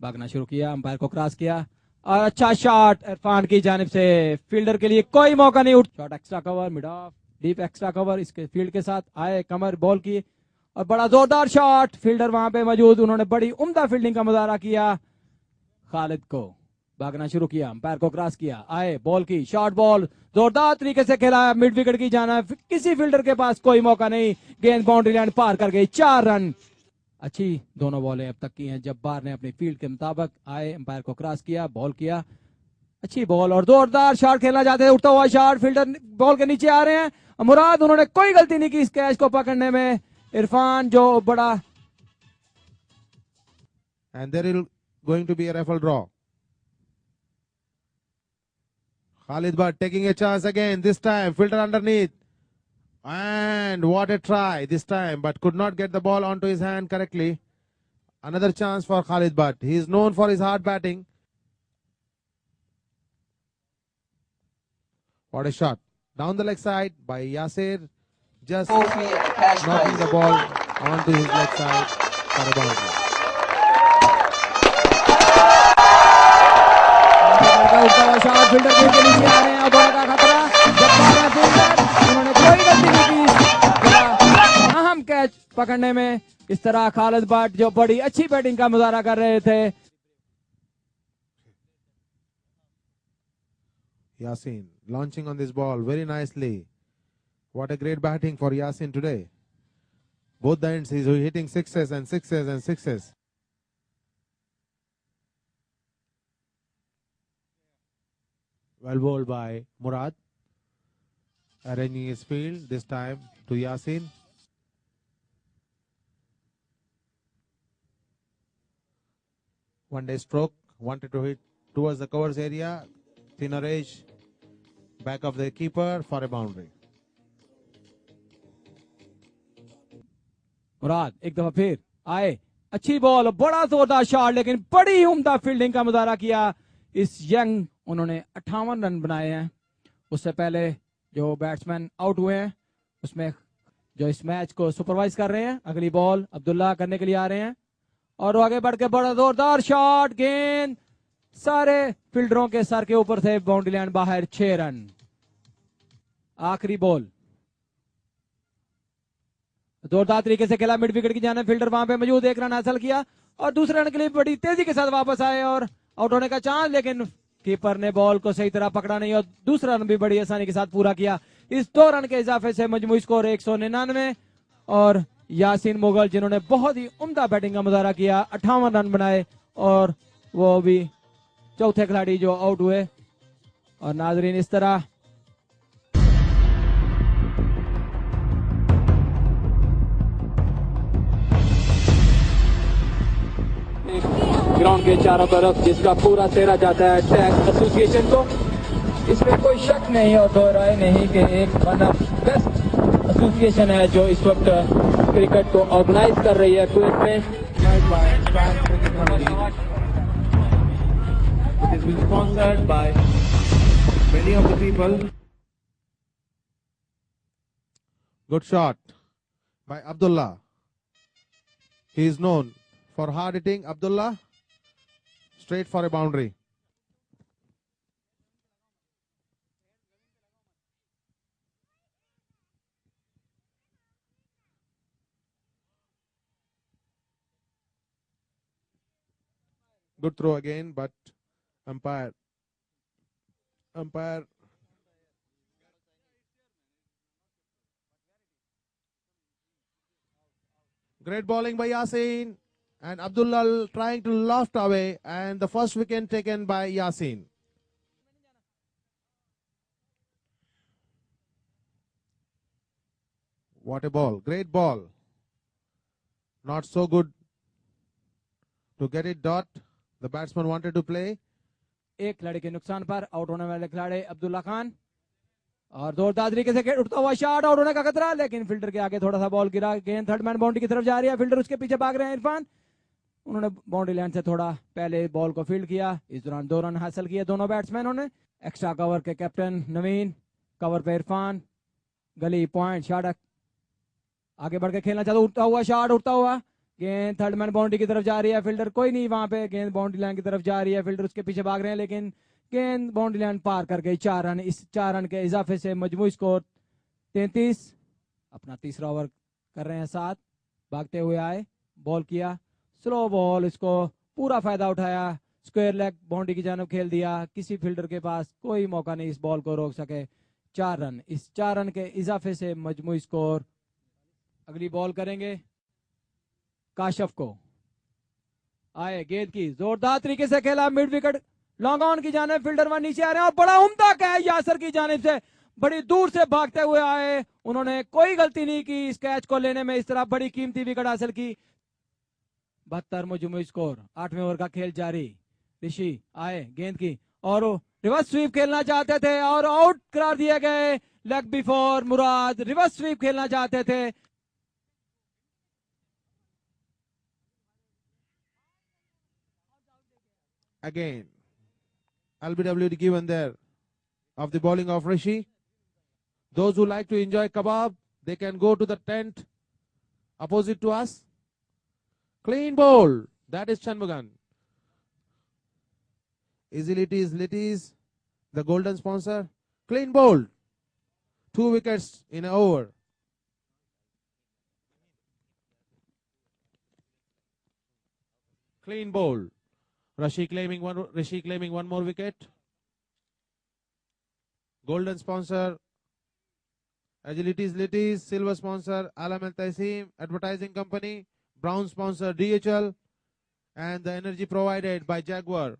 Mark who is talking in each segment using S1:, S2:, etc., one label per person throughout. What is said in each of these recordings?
S1: भागना शुरू किया, अंपायर को क्रॉस किया और अच्छा शॉट इरफान की जानिब से। फील्डर के लिए कोई मौका नहीं। Shot extra cover, mid of, deep extra cover इसके फील्ड के साथ आए, कमर बॉल की और बड़ा जोरदार शॉट। फील्डर वहां पे मौजूद, उन्होंने बड़ी उम्दा फील्डिंग का मुजाहरा किया। खालिद को भागना शुरू किया, अंपायर को क्रॉस किया, आए बॉल की, शॉर्ट बॉल जोरदार तरीके से खेला, मिड विकेट की जाना, किसी फील्डर के पास कोई मौका नहीं। गेंद बाउंड्री लाइन पार कर गई, 4 रन। अच्छी दोनों बॉलें अब तक की हैं। जब्बार ने अपनी फील्ड के मुताबिक आए, अंपायर को क्रॉस किया, बॉल किया, अच्छी बॉल और जोरदार शॉट खेलना चाहते थे, उठता हुआ शॉट, फील्डर बॉल के नीचे आ रहे हैं। मुराद, उन्होंने कोई गलती नहीं की इस कैच को पकड़ने में। इरफान जो बड़ा
S2: and there is going to be a rifle draw. Khalid Butt taking a chance again, this time filter underneath, and what a try this time, but could not get the ball onto his hand correctly. Another chance for Khalid Butt. He is known for his hard batting. What a shot down the leg side by Yasir, just knocking the ball onto his leg side for a boundary.
S1: Fielder के नीचे आ रहे हैं और ball का खतरा। Fielder, उन्होंने कोई गलती नहीं की अहम कैच पकड़ने में। इस तरह खालिद बट जो बड़ी अच्छी बैटिंग का मुजाहरा कर रहे थे।
S2: Yasin launching on this ball very nicely. What a great batting for Yasin today. Both the ends he's hitting sixes and sixes and sixes. Well bowled by Murad, arranging his field this time to Yasin. One day stroke, wanted to hit towards the covers area, thinner edge, back of the keeper for a boundary.
S1: मुराद एक दफा फिर आए, अच्छी ball, बड़ा जोरदार shot, लेकिन बड़ी उम्दा फील्डिंग का मुजाहरा किया इस यंग। उन्होंने 58 रन बनाए हैं। उससे पहले जो बैट्समैन आउट हुए हैं उसमें जो इस मैच को सुपरवाइज कर रहे हैं, अगली बॉल अब्दुल्ला करने के लिए आ रहे हैं और वो आगे बढ़ के बड़ा जोरदार शॉट, गेंद सारे फील्डरों के सर के ऊपर थे, बाउंड्री लाइन बाहर, 6 रन। आखिरी बॉल जोरदार तरीके से खेला, मिड विकेट की जाने, फील्डर वहां पे मौजूद, 1 रन हासिल किया और दूसरे रन के लिए बड़ी तेजी के साथ वापस आए और आउट होने का चांस, लेकिन कीपर ने बॉल को सही तरह पकड़ा नहीं और दूसरा रन भी बड़ी आसानी के साथ पूरा किया। इस 2 रन के इजाफे से मजमूई स्कोर 199 और यासीन मुगल जिन्होंने बहुत ही उम्दा बैटिंग का मुजाहरा किया, 58 रन बनाए और वो भी चौथे खिलाड़ी जो आउट हुए। और नाजरीन, इस तरह ग्राउंड के चारों तरफ जिसका पूरा सेहरा जाता है टैग एसोसिएशन को, इसमें कोई शक नहीं और दो राय नहीं कि एक वन ऑफ बेस्ट एसोसिएशन है जो इस वक्त क्रिकेट को ऑर्गेनाइज कर रही है कुवैत में। It is sponsored by many of the people.
S2: Good shot by Abdullah. He is known for hard hitting. Abdullah, straight for a boundary. Good throw again, but umpire. Great bowling by Yasin, and Abdullah trying to loft away, and the first wicket taken by Yasin. What a ball, great ball. Not so good to get it dot. The batsman wanted to play.
S1: एक खिलाड़ी के नुकसान पर out होने वाले खिलाड़ी अब्दुल्ला खान, और जोरदार तरीके से उठता हुआ शॉट, आउट होने का खतरा, लेकिन फील्डर के आगे थोड़ा सा बॉल गिरा। गेंद थर्ड मैन बाउंड्री की तरफ जा रही है, फील्डर उसके पीछे भाग रहे हैं इरफान। उन्होंने बाउंड्री लाइन से थोड़ा पहले बॉल को फील्ड किया। इस दौरान 2 रन हासिल किए दोनों बैट्समैनों ने। एक्स्ट्रा कवर के कैप्टन नवीन, कवर पे इरफान, गली पॉइंट शॉट, आगे बढ़ के खेलना चाहता, उठता हुआ शॉट, उठता हुआ, गेंद थर्ड मैन बाउंड्री की तरफ जा रही है। फील्डर कोई नहीं वहां पे, गेंद बाउंड्री लाइन की तरफ जा रही है, फील्डर उसके पीछे भाग रहे हैं, लेकिन गेंद बाउंड्री लाइन पार कर गई। 4 रन, इस 4 रन के इजाफे से मजमूई स्कोर 33। अपना तीसरा ओवर कर रहे हैं 7। भागते हुए आए, बॉल किया, स्लो बॉल, इसको पूरा फायदा उठाया, स्क्वायर लेग बाउंड्री की जानब खेल दिया। किसी फील्डर के पास कोई मौका नहीं इस बॉल को रोक सके। 4 रन, इस 4 रन के इजाफे से मजमूई स्कोर। अगली बॉल करेंगे काशफ को। आए, गेंद की जोरदार तरीके से खेला, मिड विकेट लॉन्ग ऑन की जाने, फील्डर वहां नीचे आ रहे हैं, और बड़ा उम्दा कैच यासर की जानिब से, बड़ी दूर से भागते हुए आए, उन्होंने कोई गलती नहीं की इस कैच को लेने में, इस तरह बड़ी कीमती विकेट हासिल की। 72 मजमूई स्कोर। 8वें ओवर का खेल जारी। ऋषि आए, गेंद की, और रिवर्स स्वीप खेलना चाहते थे और आउट करार दिए गए। लेग बिफोर मुराद रिवर्स स्वीप खेलना चाहते थे।
S2: Again, LBW given there of the bowling of Rishi. Those who like to enjoy kebab, they can go to the tent opposite to us. Clean bowl. That is Shanmugan. Easily it is the golden sponsor. Clean bowl. 2 wickets in an over. Clean bowl. Rishi claiming one more wicket. Golden sponsor, Agilities Litis, silver sponsor, Alam Al Taisim, advertising company, brown sponsor, DHL, and the energy provided by Jaguar.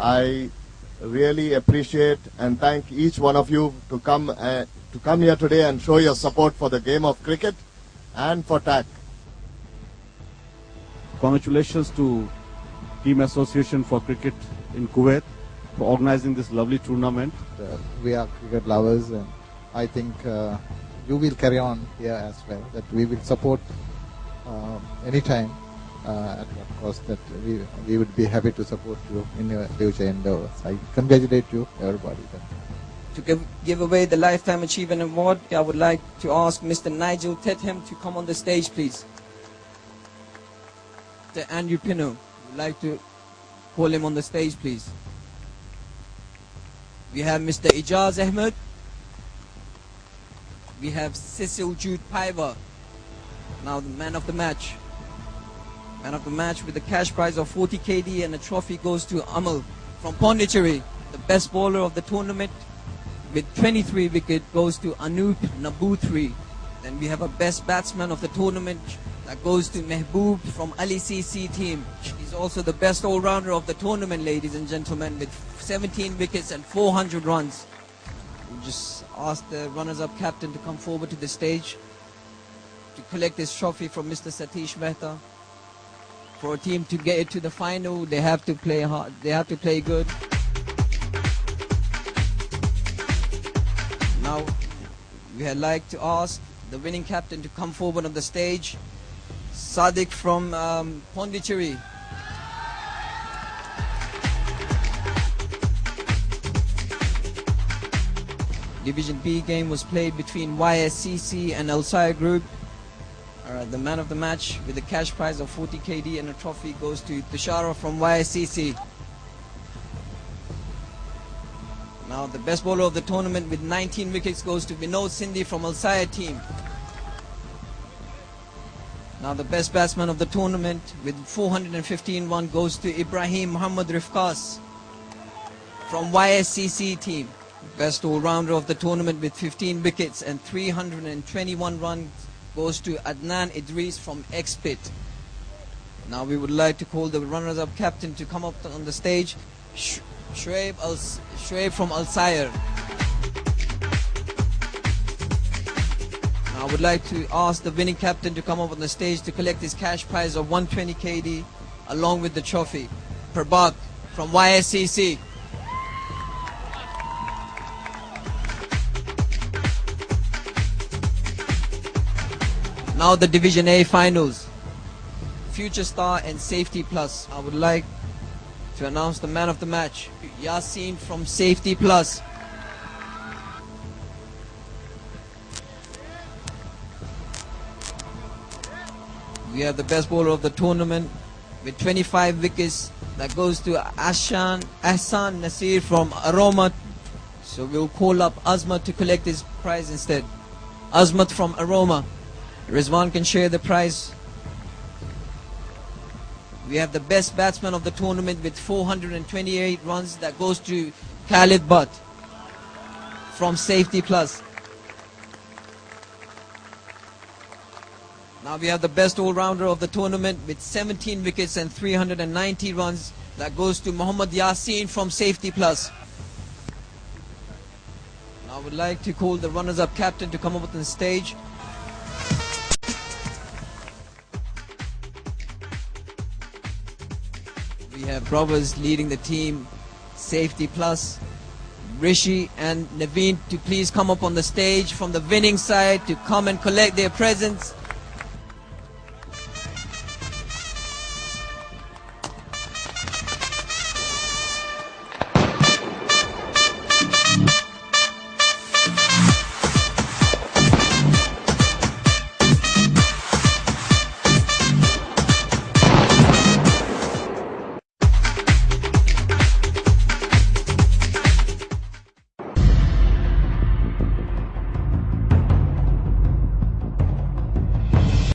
S3: I really appreciate and thank each one of you to come here today and show your support for the game of cricket and for TAC.
S4: Congratulations to Team Association for Cricket in Kuwait for organizing this lovely tournament.
S5: We are cricket lovers, and I think you will carry on here as well, that we will support anytime at what cost, that we would be happy to support you in your future endeavors. I congratulate you, everybody.
S6: To give away the Lifetime Achievement Award, I would like to ask Mr. Nigel Tetham to come on the stage, please. Mr. Andrew Pino, would like to call him on the stage, please. We have Mr. Ijaz Ahmed. We have Cecil Jude Piver, now the man of the match. Man of the match with a cash prize of 40 KD, and a trophy goes to Amal from Pondicherry. The best bowler of the tournament with 23 wicket goes to Anup Naboothri. Then we have a best batsman of the tournament that goes to Mehboob from Ali CC team. He's also the best all-rounder of the tournament, ladies and gentlemen, with 17 wickets and 400 runs. We'll just ask the runners-up captain to come forward to the stage to collect this trophy from Mr. Satish Mehta For a team to get to the final, they have to play hard. They have to play good. Now, we would like to ask the winning captain to come forward on the stage. Sadiq from Pondicherry. Division B game was played between YSCC and Alsaya Group. The man of the match with a cash prize of 40 KD and a trophy goes to Tushara from YSCC. Now the best bowler of the tournament with 19 wickets goes to Vinod Sindhi from Alsaya team. Now the best batsman of the tournament with 415 run goes to Ibrahim Muhammad Rifkas from YSCC team. Best all-rounder of the tournament with 15 wickets and 321 runs goes to Adnan Idris from Xpit. Now we would like to call the runners-up captain to come up on the stage. Shoaib from Alsaya. Now I would like to ask the winning captain to come up on the stage to collect his cash prize of 120 KD along with the trophy. Prabhat from YSCC. Now the Division A finals. Future Star and Safety Plus. I would like to announce the man of the match. Yasin from Safety Plus. We have the best bowler of the tournament with 25 wickets. That goes to Ahsan Nasir from Aroma. So we'll call up Azmat to collect his prize instead. Azmat from Aroma. Rizwan can share the prize. We have the best batsman of the tournament with 428 runs. That goes to Khalid Butt from Safety Plus. Now we have the best all-rounder of the tournament with 17 wickets and 390 runs. That goes to Muhammad Yasin from Safety Plus. Now I would like to call the runners-up captain to come up on the stage. We have brothers leading the team, Safety Plus, Rishi and Naveen, to please come up on the stage from the winning side to come and collect their presents.